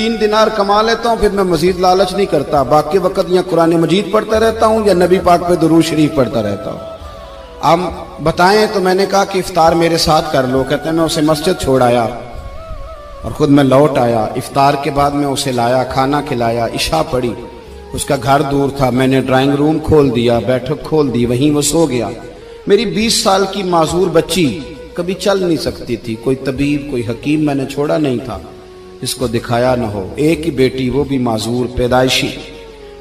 3 دینار کما لیتا ہوں، پھر میں مزید لالچ نہیں کرتا، باقی وقت یا قرآن مجید پڑھتا رہتا ہوں یا نبی پاک پہ درود شریف پڑھتا رہتا ہوں۔ اب بتائیں تو میں نے کہا کہ افطار میرے ساتھ کر لو، کہتے ہیں میں اسے مسجد چھوڑ آیا اور خود میں لوٹ آیا، افطار کے بعد میں اسے لایا، کھانا کھلایا، عشاء پڑھی، اس کا گھر دور تھا، میں نے ڈرائنگ روم کھول دیا، بیٹھک کھول دی، وہیں وہ سو گیا۔ میری 20 سال کی معذور بچی کبھی چل نہیں سکتی تھی، کوئی طبیب کوئی حکیم میں نے چھوڑا نہیں تھا اس کو دکھایا نہ ہو، ایک ہی بیٹی وہ بھی معذور پیدائشی،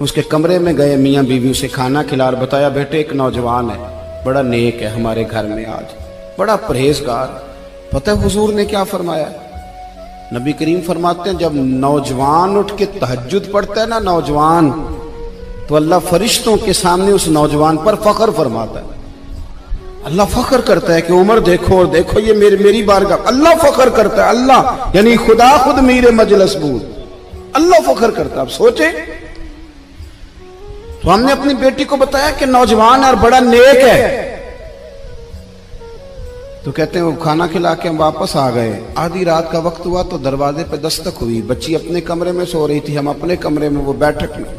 اس کے کمرے میں گئے، میاں بیوی اسے کھانا کھلا اور بتایا بیٹے ایک نوجوان ہے بڑا نیک ہے ہمارے گھر میں، آج بڑا پرہیزگار۔ پتہ ہے حضور نے کیا فرمایا؟ نبی کریم فرماتے ہیں جب نوجوان اٹھ کے تہجد پڑھتا ہے نا نوجوان، تو اللہ فرشتوں کے سامنے اس نوجوان پر فخر فرماتا ہے، اللہ فخر کرتا ہے کہ عمر دیکھو اور دیکھو یہ میری بارگاہ، اللہ فخر کرتا ہے، اللہ یعنی خدا خود میرے مجلس بود، اللہ فخر کرتا ہے۔ اب سوچے تو ہم نے اپنی بیٹی کو بتایا کہ نوجوان اور بڑا نیک ہے، تو کہتے ہیں وہ کھانا کھلا کے ہم واپس آ گئے، آدھی رات کا وقت ہوا تو دروازے پہ دستک ہوئی، بچی اپنے کمرے میں سو رہی تھی، ہم اپنے کمرے میں، وہ بیٹھک میں،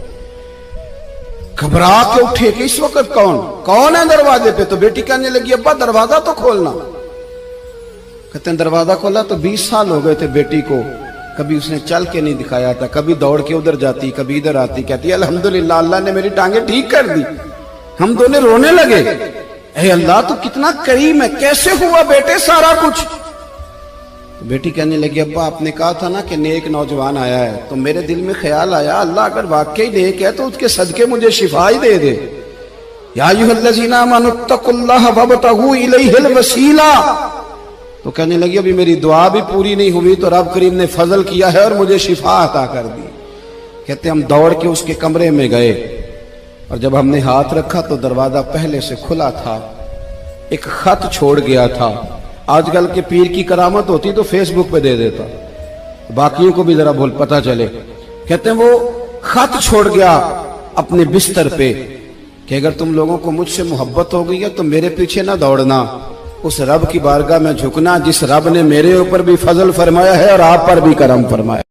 گھبرا کے اٹھے کہ اس وقت کون ہے دروازے پہ؟ تو بیٹی کہنے لگی ابا دروازہ تو کھولنا۔ کہتے ہیں دروازہ کھولا تو 20 سال ہو گئے تھے بیٹی کو، کبھی اس نے چل کے نہیں دکھایا تھا، کبھی دوڑ کے ادھر جاتی کبھی ادھر آتی، کہتی الحمدللہ اللہ نے میری ٹانگیں ٹھیک کر دی۔ ہم دونوں رونے لگے، اے اللہ تو کتنا کریم ہے، کیسے ہوا بیٹے سارا کچھ؟ تو بیٹی کہنے لگی ابا آپ نے کہا تھا نا کہ نیک نوجوان آیا ہے، تو میرے دل میں خیال آیا اللہ اگر واقعی نیک ہے تو اس کے صدقے مجھے شفا ہی دے دے۔ یا ایھا الذین آمنوا اتقوا اللہ وابتغوا الیہ الوسیلہ، تو کہنے لگی ابھی میری دعا بھی پوری نہیں ہوئی تو رب کریم نے فضل کیا ہے اور مجھے شفا عطا کر دی۔ کہتے ہم دوڑ کے اس کے کمرے میں گئے اور جب ہم نے ہاتھ رکھا تو دروازہ پہلے سے کھلا تھا، ایک خط چھوڑ گیا تھا، آج کل کے پیر کی کرامت ہوتی تو فیس بک پہ دے دیتا، باقیوں کو بھی ذرا پتہ چلے۔ کہتے ہیں وہ خط چھوڑ گیا اپنے بستر پہ کہ اگر تم لوگوں کو مجھ سے محبت ہو گئی ہے تو میرے پیچھے نہ دوڑنا، اس رب کی بارگاہ میں جھکنا جس رب نے میرے اوپر بھی فضل فرمایا ہے اور آپ پر بھی کرم فرمایا۔